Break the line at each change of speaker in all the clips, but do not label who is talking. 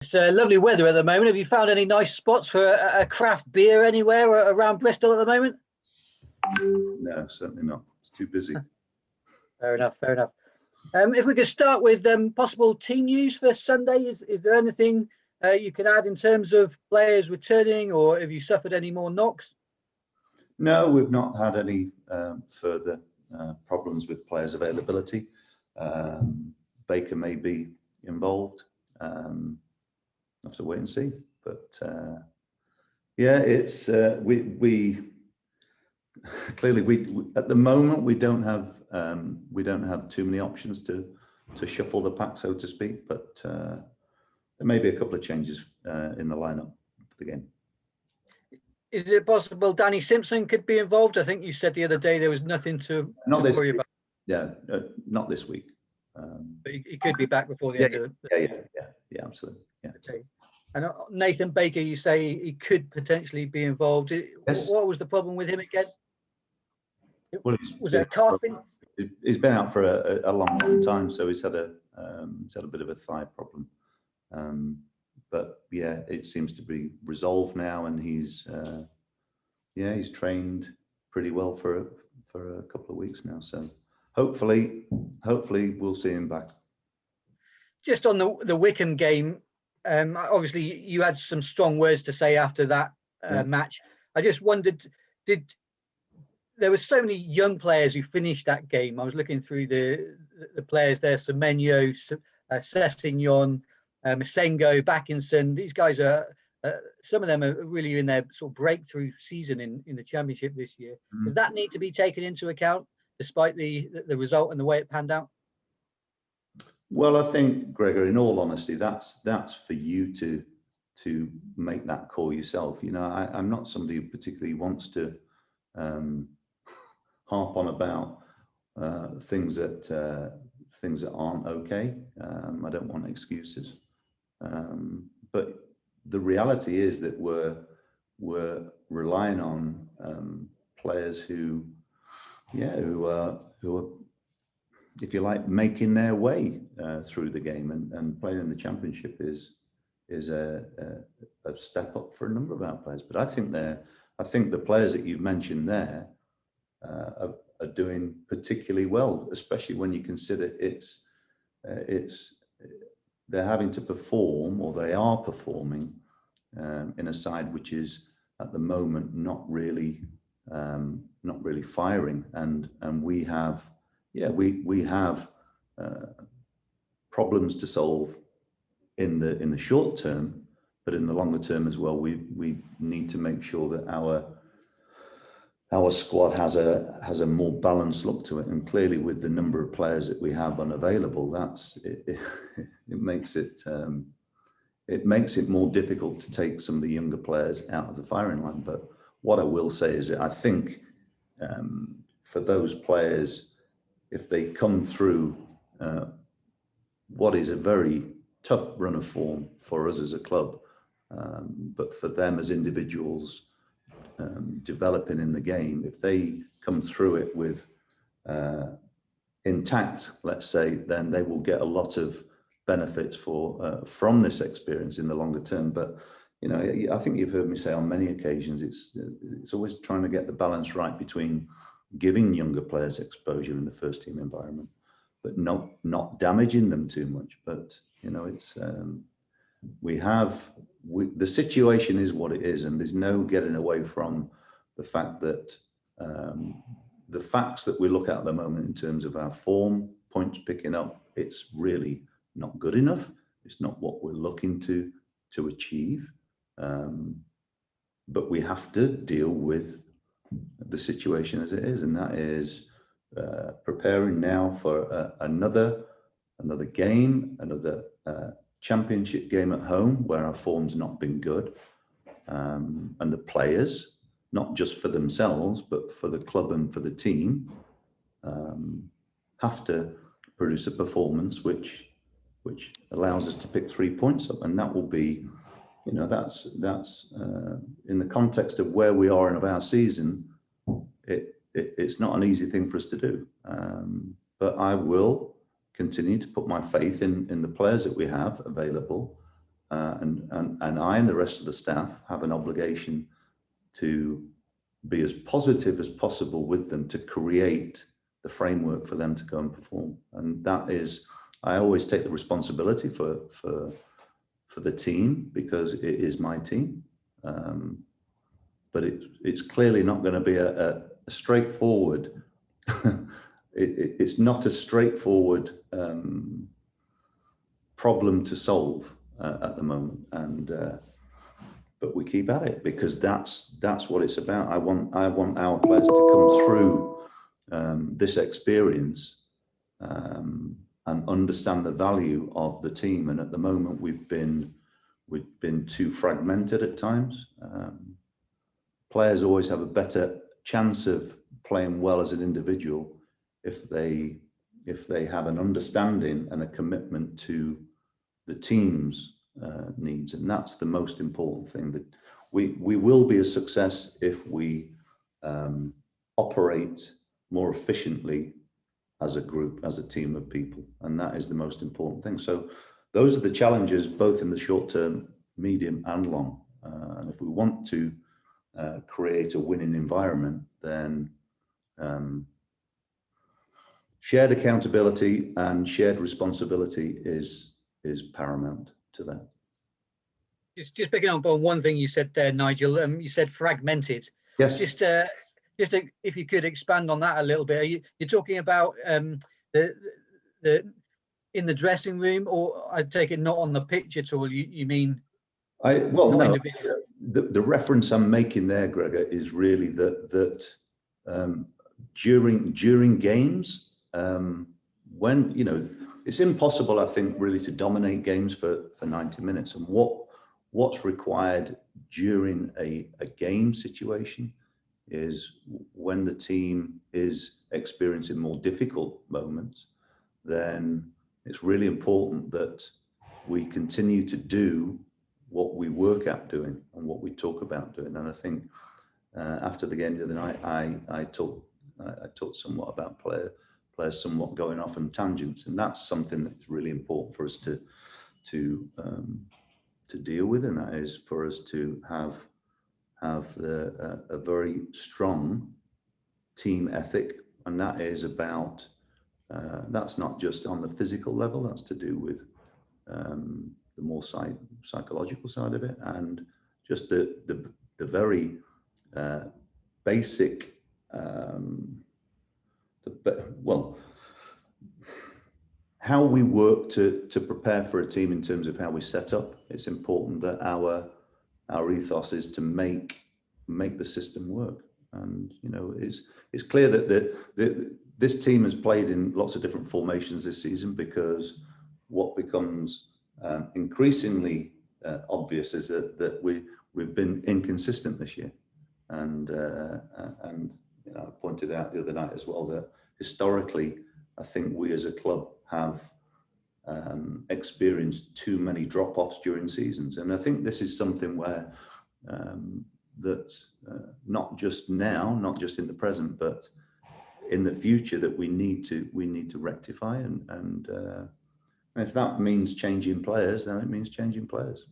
It's lovely weather at the moment. Have you found any nice spots for a craft beer anywhere around Bristol at the moment?
No, certainly not. It's too busy.
Fair enough. Fair enough. If we could start with possible team news for Sunday, is there anything you can add in terms of players returning, or have you suffered any more knocks?
No, we've not had any further problems with players' availability. Baker may be involved. Have to wait and see. But yeah, it's we clearly we at the moment we don't have too many options to shuffle the pack, so to speak. But there may be a couple of changes in the lineup for the game.
Is it possible Danny Simpson could be involved? I think you said the other day there was nothing to worry about.
Yeah, not this week.
But he could be back before the end of the
yeah, absolutely. Yeah.
Okay. And Nathan Baker, you say he could potentially be involved.
Yes.
What was the problem with him again?
Well,
was it a calving?
He's been out for a long time, so he's had a bit of a thigh problem. But yeah, it seems to be resolved now, and he's trained pretty well for a couple of weeks now. So hopefully we'll see him back. Just
on the Wycombe game, obviously you had some strong words to say after that match. I just wondered, there were so many young players who finished that game. I was looking through the players there: Semenyo, Sessegnon, Masengo, Backinson. These guys are some of them are really in their sort of breakthrough season in the Championship this year. Does that need to be taken into account, despite the result and the way it panned out?
Well, I think, Gregor, in all honesty, that's for you to make that call yourself. You know, I'm not somebody who particularly wants to harp on about things that aren't okay. I don't want excuses, but the reality is that we're relying on players who are, if you like, making their way through the game, and playing in the Championship is a step up for a number of our players. But I think the players that you've mentioned there are doing particularly well, especially when you consider they're having to perform, or they are performing in a side which is at the moment not really firing, and we have problems to solve in the short term, but in the longer term as well, we need to make sure that our squad has a more balanced look to it. And clearly, with the number of players that we have unavailable, it makes it more difficult to take some of the younger players out of the firing line. But what I will say is that I think for those players, if they come through what is a very tough run of form for us as a club, but for them as individuals developing in the game, if they come through it with intact, let's say, then they will get a lot of benefits from this experience in the longer term. But you know, I think you've heard me say on many occasions, it's always trying to get the balance right between giving younger players exposure in the first team environment, but not damaging them too much. But you know, it's the situation is what it is, and there's no getting away from the fact that the facts that we look at the moment in terms of our form, points picking up, it's really not good enough. It's not what we're looking to achieve, but we have to deal with the situation as it is, and that is preparing now for another game, another Championship game at home where our form's not been good, and the players, not just for themselves but for the club and for the team, have to produce a performance which allows us to pick 3 points up, and that will be, you know, that's in the context of where we are in our season, it's not an easy thing for us to do, but I will continue to put my faith in the players that we have available, and I and the rest of the staff have an obligation to be as positive as possible with them to create the framework for them to go and perform. And that is, I always take the responsibility for the team because it is my team. But it's clearly not going to be a straightforward. It's not a straightforward problem to solve at the moment, but we keep at it because that's what it's about. I want our players to come through this experience and understand the value of the team. And at the moment, we've been too fragmented at times. Players always have a better chance of playing well as an individual if they have an understanding and a commitment to the team's needs, and that's the most important thing. That we will be a success if we operate more efficiently as a group, as a team of people, and that is the most important thing. So those are the challenges, both in the short term, medium, and long. And if we want to create a winning environment, then shared accountability and shared responsibility is paramount to that.
Just picking up on one thing you said there, Nigel. You said fragmented.
Yes.
Just if you could expand on that a little bit. You're talking about the in the dressing room, or I take it not on the pitch at all. You mean?
No. The reference I'm making there, Gregor, is really that during games, when it's impossible, I think, really to dominate games for 90 minutes. And what's required during a game situation is when the team is experiencing more difficult moments, then it's really important that we continue to do what we work at doing and what we talk about doing. And I think after the game the other night, I talked somewhat about players somewhat going off on tangents, and that's something that's really important for us to deal with, and that is for us to have a very strong team ethic, and that is about that's not just on the physical level, that's to do with the more psychological side of it, and just the very basic how we work to prepare for a team in terms of how we set up. It's important that our ethos is to make the system work. And it's clear that this team has played in lots of different formations this season, because what becomes increasingly obvious is that we've been inconsistent this year, and I pointed out the other night as well that historically, I think we as a club have experienced too many drop-offs during seasons, and I think this is something where that not just now, not just in the present, but in the future, that we need to rectify, and if that means changing players, then it means changing players.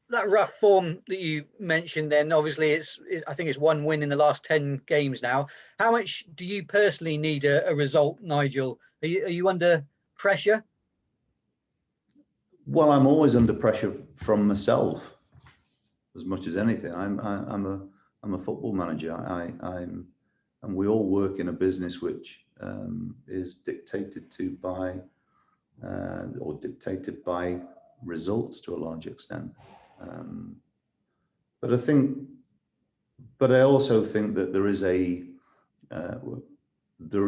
That rough form that you mentioned, then obviously I think it's one win in the last 10 games now. How much do you personally need a result, Nigel? Are you under pressure?
Well, I'm always under pressure from myself, as much as anything. I'm a football manager. And we all work in a business which is dictated by results to a large extent. But I also think that there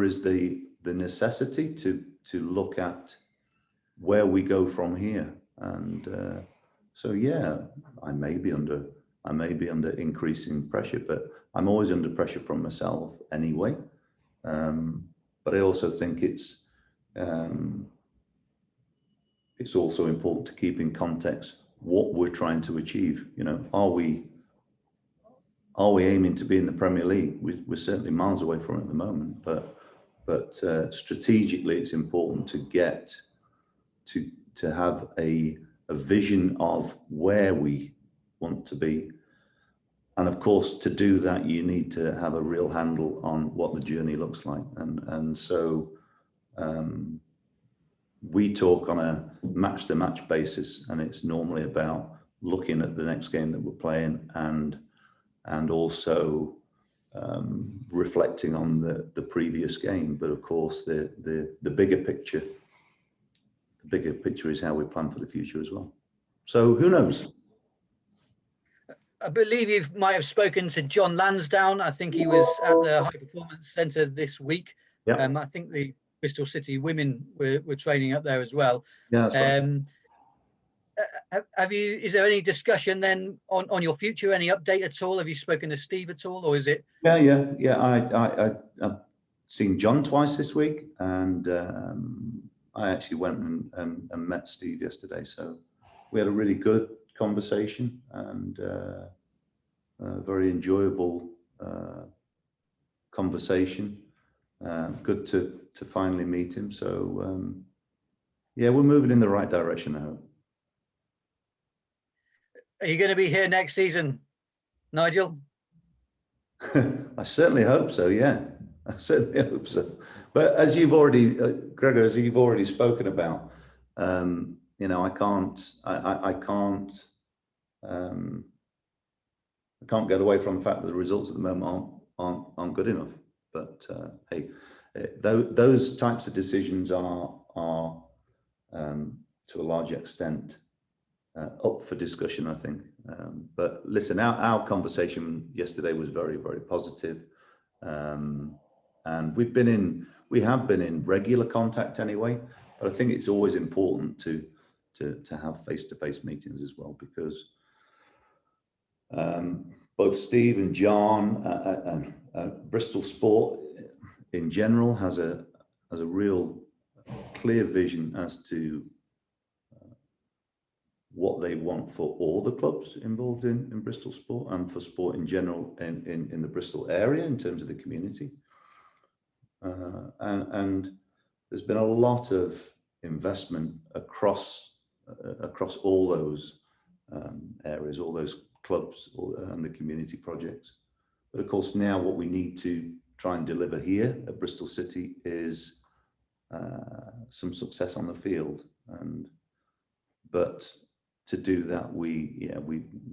is the necessity to look at where we go from here. And so yeah, I may be under increasing pressure, but I'm always under pressure from myself anyway. But I also think it's also important to keep in context what we're trying to achieve. Are we aiming to be in the Premier League? We're certainly miles away from it at the moment, but strategically, it's important to get to have a a vision of where we want to be. And of course, to do that, you need to have a real handle on what the journey looks like. And so we talk on a match to match basis, and it's normally about looking at the next game that we're playing and also reflecting on the previous game. But of course, the bigger picture is how we plan for the future as well. So who knows?
I believe you might have spoken to Jon Lansdown. I think he was at the High Performance Centre this week.
Yeah.
I think the Bristol City women were training up there as well.
Yeah, that's right.
Have you? Is there any discussion then on your future? Any update at all? Have you spoken to Steve at all, or is it?
Yeah. I've seen John twice this week, and I actually went and met Steve yesterday. So we had a really good conversation and a very enjoyable conversation. Good to finally meet him. So yeah, we're moving in the right direction, I hope.
Are you going to be here next season, Nigel?
I certainly hope so. Yeah, I certainly hope so. But as you've already, Gregor, as you've already spoken about, you know, I can't get away from the fact that the results at the moment aren't good enough. But hey, those types of decisions are to a large extent up for discussion, I think. But listen, our conversation yesterday was very, very positive. And we have been in regular contact anyway. But I think it's always important to have face-to-face meetings as well, because both Steve and Jon, Bristol Sport in general has a real clear vision as to what they want for all the clubs involved in Bristol Sport and for sport in general in the Bristol area in terms of the community. And there's been a lot of investment across all those areas, all those clubs and the community projects. But of course, now what we need to try and deliver here at Bristol City is some success on the field. But to do that, we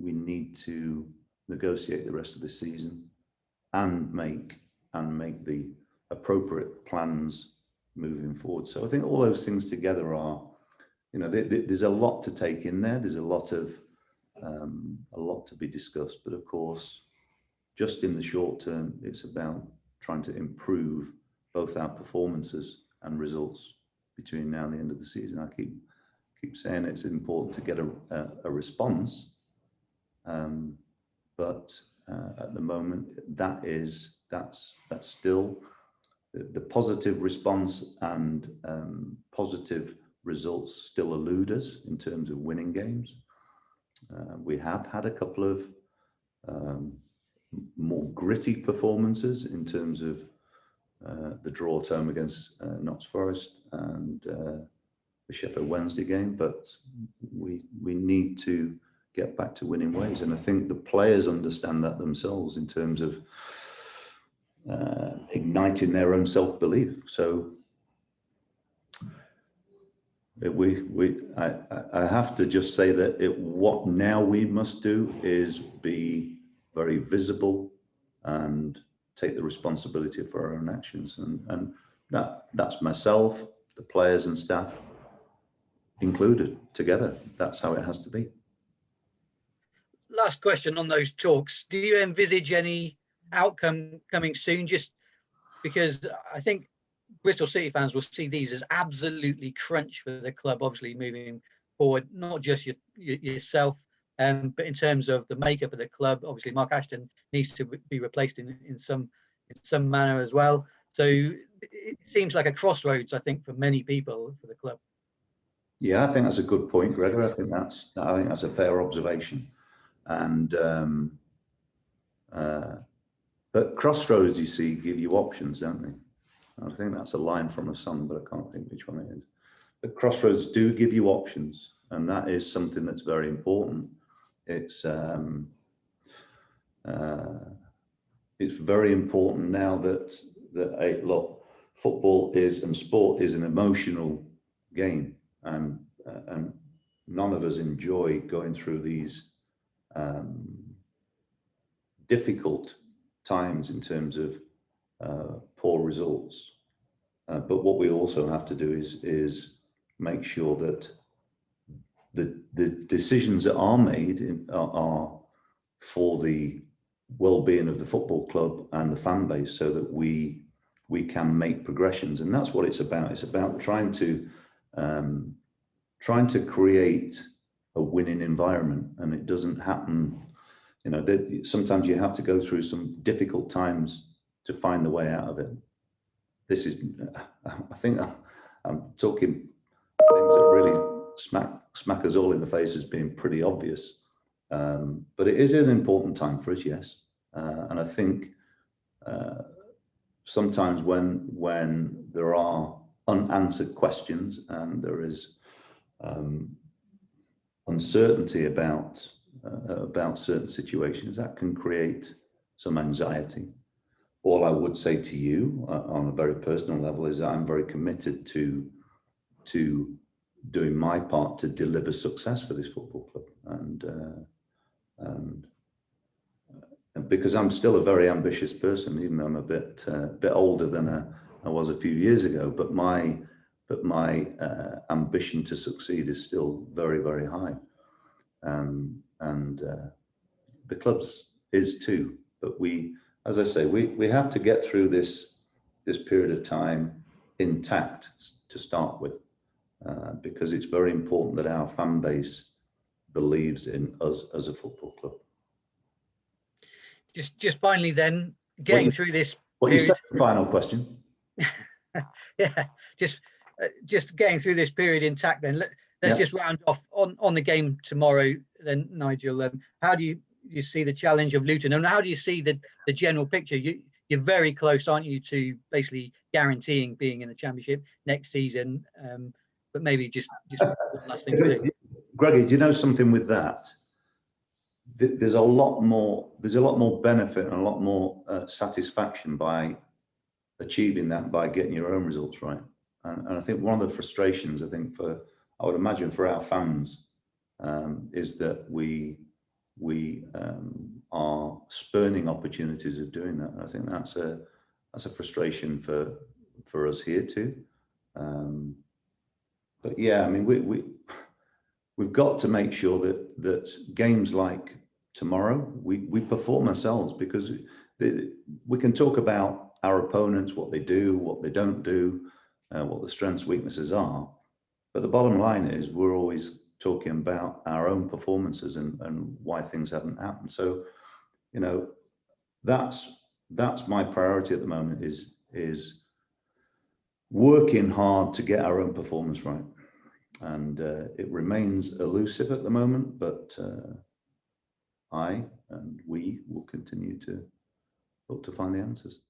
need to negotiate the rest of the season and make the appropriate plans moving forward. So I think all those things together are, you know, there's a lot to take in there. There's a lot to be discussed. But of course, just in the short term, it's about trying to improve both our performances and results between now and the end of the season. I keep saying it's important to get a response, but at the moment that's still the positive response and positive results still elude us in terms of winning games. We have had a couple of more gritty performances in terms of the draw at home against Notts Forest and the Sheffield Wednesday game, but we need to get back to winning ways. And I think the players understand that themselves in terms of igniting their own self-belief. So I have to just say that what now we must do is be very visible and take the responsibility for our own actions. And that's myself, the players and staff included together. That's how it has to be.
Last question on those talks. Do you envisage any outcome coming soon? Just because I think Bristol City fans will see these as absolutely crunch for the club, obviously moving forward, not just yourself, but in terms of the makeup of the club. Obviously, Mark Ashton needs to be replaced in some manner as well. So it seems like a crossroads, I think, for many people for the club.
Yeah, I think that's a good point, Gregor. I think that's a fair observation. And but crossroads, you see, give you options, don't they? I think that's a line from a song, but I can't think which one it is. But crossroads do give you options, and that is something that's very important. It's very important now that football is, and sport is, an emotional game, and none of us enjoy going through these difficult times in terms of poor results. But what we also have to do is make sure that the decisions that are made are for the well-being of the football club and the fan base, so that we can make progressions. And that's what it's about. It's about trying to create a winning environment, and it doesn't happen. You know, sometimes you have to go through some difficult times to find the way out of it. This is, I think I'm talking things that really smack us all in the face as being pretty obvious. But it is an important time for us, yes. And I think sometimes when there are unanswered questions and there is uncertainty about certain situations, that can create some anxiety. All I would say to you on a very personal level is that I'm very committed to doing my part to deliver success for this football club, and because I'm still a very ambitious person, even though I'm a bit older than I was a few years ago, but my ambition to succeed is still very, very high, and the club's is too. But as I say, we have to get through this period of time intact to start with, because it's very important that our fan base believes in us as a football club.
Just finally, then, getting through this
what
period.
You said, final question.
Yeah, just getting through this period intact. Then let's just round off on the game tomorrow. Then, Nigel, how do you see the challenge of Luton, and how do you see the general picture? You're very close, aren't you, to basically guaranteeing being in the Championship next season? But maybe just one last thing to do.
Greggy, do you know something with that? There's a lot more benefit and a lot more satisfaction by achieving that, by getting your own results right. And I think one of the frustrations, I would imagine for our fans, is that we are spurning opportunities of doing that. And I think that's a frustration for us here too. But yeah, I mean, we've got to make sure that games like tomorrow, we perform ourselves, because we can talk about our opponents, what they do, what they don't do, what the strengths, weaknesses are. But the bottom line is we're always talking about our own performances and why things haven't happened. So, you know, that's my priority at the moment, is working hard to get our own performance right. And it remains elusive at the moment, but I and we will continue to look to find the answers.